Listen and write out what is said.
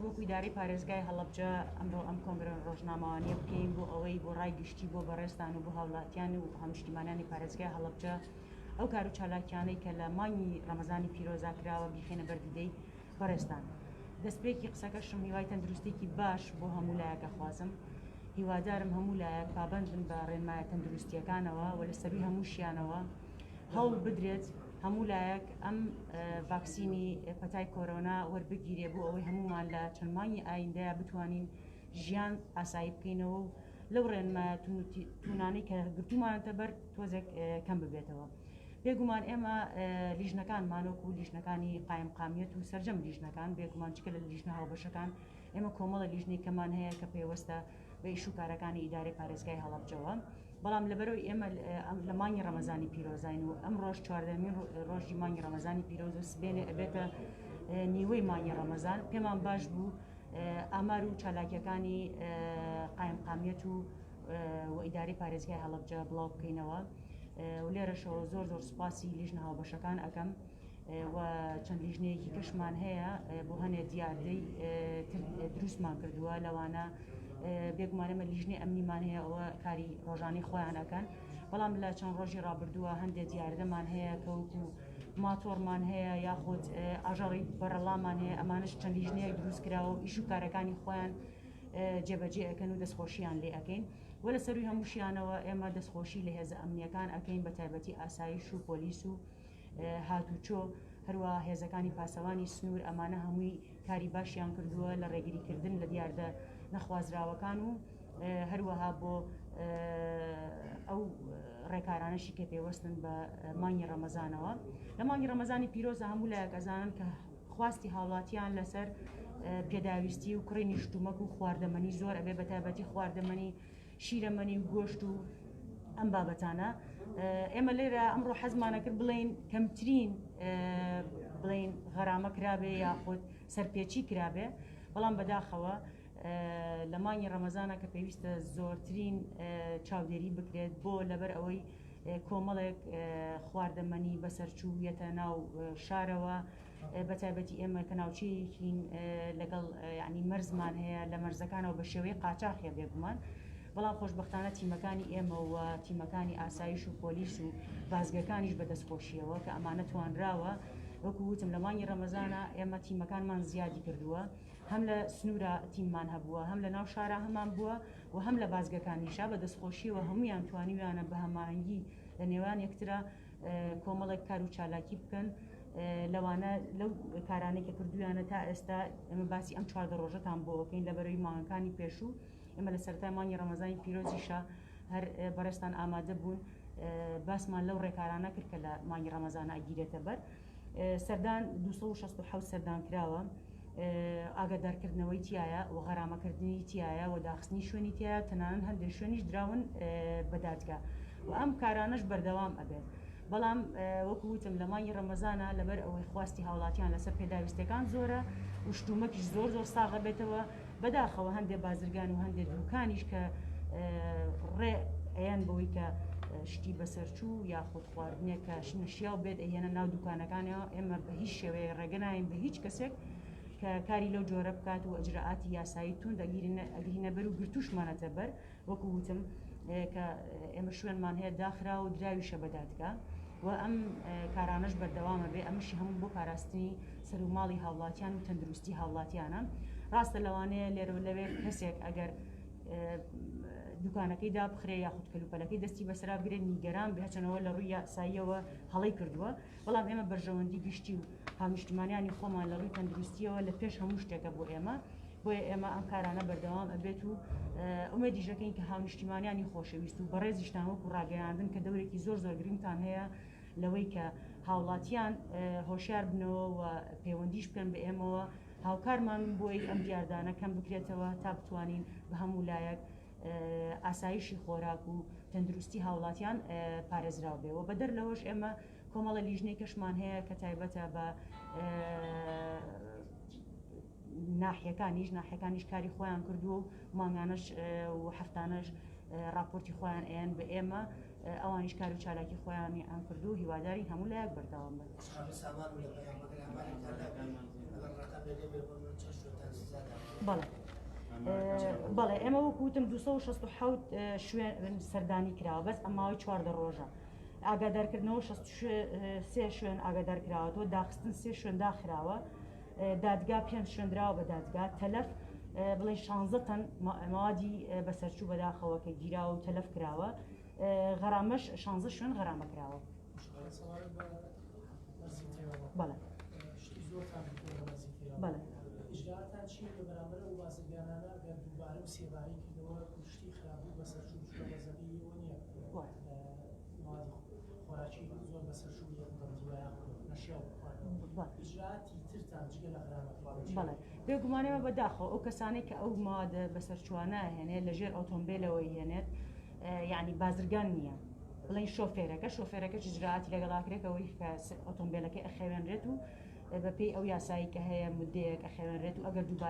بۆکوی داری پارێزگای هەڵەبجە ئەمڕۆ ئەم کۆنگرە ڕۆژنامەوانیە بکەین بۆ ئەوەی بۆ ڕای گشتی بۆ بەڕێستان و بۆ هاوڵاتیان و هەمشتیمانانی پارێزگای هەڵەبجە ئەو کار و چالاکیانەی کە لە مانگی ڕەمەزانی پیرۆزا کراوە بیخێنە بەردیدەی بەڕێستان. دەستپێکی قسەکەشم هیوای تەندروستێکی باش بۆ هەموو لایەکە خوازم. هیوادارم هەموو لایەک پابەند بن بە ڕێنمایە تەندروستیەکانەوە و لە سەروی هەمووشیانەوە هەوڵ بدرێت هەموو لایەک ئەم ڤاکسینی پەتای کۆرۆنا وەربگیرێ بۆ ئەوەی هەمومان لە چەند مانگی ئایندەیە بتوانین ژیان ئاسایی بکەینەوە و لەو ڕێنمایە توانانەی کە گرتومانەتە بەر تۆزێک کەم ببێتەوە. بێگومان ئێمە لیژنەکانمانۆک و لیژنەکانی قایمقامیەت و سەرجەم لیژنەکان بێگومان چکە لە لیژنە هاوبەشەکان ئێمە کۆمەڵە لیژنەی کەمان هەیە کە پێوەستە بە ئیشوکارەکانی ئیدارەی پارێزگای هەڵەبجەوە. بەڵام لەبەرەوەی ئێمە لە مانگی ڕەمەزانی پیرۆزین و ئەم ڕۆژ 14مین ڕۆژی مانگی ڕەمەزانی پیرۆز و سبێنێ ئەبێتە نیوەی مانگی ڕەمەزان پێمان باش بوو ئامار و چالاکیەکانی قایمقامیەت و ئیدارەی پارێزگای هەڵەبجە بڵاو بکەینەوە و لێرەشەوە زۆر سوپاسی لیژنە هاوبەشەکان ئەەکەم و چەند لیژنەیەکی کەشمان هەیە بۆ هەنێ دیاردەی دروستمان کردووە لەوانە بێگومانەمە لیژنەی ئەمنیمان هەیە ئەوە کاری ڕۆژانەی خۆیانەکەن. بەڵام لە چەند ڕۆژی ڕابردووە هەندێک دیاردەمان هەیە کەوتو ماتۆرمان هەیە یاخود ئاژەڵی بەرەڵامان هەیە ئەمانش چەند لیژنەیەک دروست کراوە و ئیشوکارەکانی خۆیان جێبەجێ ئەەکەن و دەستخۆشییان لێ ئەەکەین و لە سەروی هەمووشیانەوە ئێمە دەستخۆشی لە هێزە ئەمنیەکان ئەەکەین بە تایبەتی ئاسایش و پۆلیس و هاتوچۆ هەروە هێزەکانی پاسەوانی سنوور ئەمانە هەمووی کاری باشیان کردووە لە ڕێگریکردن لە دیاردە نەخوازراوەکان و هەروەها بۆ ئەو ڕێکارانەشی کە پێوەستن بە مانگی ڕەمەزانەوە. لە مانگی ڕەمەزانی پیرۆزە هەموو لایەک ئەزانن کە خواستی هاوڵاتیان لەسەر پێداویستی و کڕینی شتومەک و خواردەمەنی زۆر ئەبێ بە تایبەتی خواردەمەنی شیرەمەنی و گۆشت و ئەم بابەتانە. ئێمە لێرە ئەمڕۆ حەزمانە کرد بڵێن کەمترین بڵێن غەرامە کرابێ یاخود سەرپێچی کرابێ، بەڵام بەداخەوە لە مانگی ڕەمەزانە کە پێویستە زۆرترین چاودێری بکرێت بۆ لەبەر ئەوەی کۆمەڵێک خواردەمەنی بەسەرچوویەتە ناو شارەوە بە تایبەتی ئێمە کە ناوچەیەکین لەگەڵ یعنی مەرزمان هەیە لە مەرزەکانەوە بە شێوەیە قاچاقیە بێگومان. بەڵام خۆشبەختانە تیمەکانی ئێمە و تیمەکانی ئاسایش و پۆلیس و بازگەکانیش بەدەستخۆشیەوە کە ئەمانە توانراوە وەکو وتم لە مانگی ڕەمەزانە ئێمە تیمەکانمان زیادی کردووە، هەم لە سنوورە تیممان هەبووە، هەم لە ناو شارە هەمان بووە و هەم لە بازگەکانیشا بەدەستخۆشیەوە هەمویان توانیویانە بە هەماهەنگی لە نێوان یەکترا کۆمەڵێک کار و چالاکی بکەن. لەوانە لەو کارانەی کە کردویانە تا ئێستا ئێمە باسی ئەم 14 ڕۆژەتان بۆکەین لەبەرەوەی مانگەکانی پێشوو ئێمە لە سەرەتای مانگی ڕەمەزانی پیرۆزیشە هەر بەڕێستان ئامادە بوون باسمان لەو ڕێکارانە کرد کە لە مانگی ڕەمەزانە ئەگیرێتە بەر. سەردان 267 سەردان کراوە، ئاگادارکردنەوەی تایە و غەرامەکردنی تایە و داخستنی شوێنی تایە، تەنانەت هەندێک شوێنیش دراون بە دادگا و ئەم کارانەش بەردەوام ئەبێت. بەڵام وەکو وتم لە مانگی ڕەمەزانە لەبەر ئەوەی خواستی هاوڵاتیان لەسەر پێداویستەکان زۆرە و شتومەکیش زۆر ساغە بێتەوە، بەداخەوە هەندێک بازرگان و هەندێک دوکانیش کە ڕێ ئەیان بەوەی کە شتی بەسەرچوو یاخود خواردنێک کە نەشیاو بێت ئەهێنە ناو دوکانەکانەوە ئێمە بە هیچ شێوەیە ڕێگە ناین بە هیچ کەسێک کە کاری لەو جۆرە بکات و ئەجرعاتی یاسایی توند ئەگرینە بەر و گرتوشمانەتە بەر وەکو وتم کە ئێمە شوێنمان هەیە داخرا و دراویشە بە دادگا و ئەم کارانەش بەردەوامە بێ ئەمەشی هەموو بۆ پاراستنی سەر و ماڵی هاوڵاتیان و تەندروستی هاوڵاتیانە. ڕاستە لەوانەیە لێرە لەوێ کەسێک ئەگەر دوکانەکەی دابخرێ یاخود کەلوپەلەکەی دەستی بەسرا بگرێت نیگەران بهێچنەوە لە ڕووی یاساییەوە هەڵی کردووە، بەڵام ئێمە بەرژەوەندی گشتی و هاونیشتمانیانی خۆمان لە ڕووی تەندروستیەوە لە پێش هەموو شتێکە بۆ ئێمە، بۆیە ئێمە ئەم کارانە بەردەوام ئەبێت و ئومێدیژەکەین کە هاونیشتمانیانی خۆشەویست و بەڕێزیشتان وەکو ڕاگەیاندن کە دەورێکی زۆر گرنگتان هەیە لەوەی کە هاوڵاتیان هۆشیار بنەوە و پەیوەندیش بکەن بە ئێمەوە هاوکارمان بۆی ئەم دیاردانە کەم بکرێتەوە تا بتوانین بە هەموو لایەک ئاسایشی خۆراک و تەندروستی هاوڵاتیان پارێزراو بێەوە. بەدەر لەوەش ئێمە کۆمەڵە لیژنەی کەشمان هەیە کە تایبەتە بە ناحیەکانیش کاری خۆیان کردووە و مانگانەش و هەفتانەش راپۆرتی خۆیان ئەیان بە ئێمە ئەوانیش کار و چالاکی خۆیانی ئەم کردو هیواداری هەموو لایەک بەردەوام بێت. بەڵێ بەڵێ ئێمە وەکوتم 267 شوێن سەردانی کراوە بەس ئەماوەی 14 ڕۆژە ئاگادارکردنەوە 63 شوێن ئاگادارکراوەەوە داخستن 3 شوێن داخراوە دادگا پێم شوێنراوە بە دادگا تەلەف بڵێ 16 تەن موادی بەسەرچوو بەداخەوە کە گیراوە و تەلەف کراوە غەرامەش 16 شوێن غەرامە کراوە بەڵێ بەڵێ ئیجراعاتان چی لە بەرامبەر ئەو بازرگانانە ئەگەر دووبارە و سێباری کردەوە کوشتی خراپبوو بەسەرچوو بەزەبیەوە نییە خۆراکی زۆر بەسەرچوو یەکدیوایە نەشیاو ئیجراعاتی ترتان جگە لە غەرامەکە بەڵێ بێگومانەوە بەداخەوە ئەو کەسانێک کە ئەو مادە بەسەرچوانە هێنێت لەژێر ئۆتۆمبیلەوەی هێنێت یعنی بازرگان نییە بڵێن شۆفێرەکە ئیجراعاتی لەگەڵاکرێکەوەی ئۆتۆمبیلەکەی ئەخێوێنرێت و بەپێی ئەو یاسایی کە هەیە مودەیەک ئەخێوێنرێت و ئەگەر دووبارە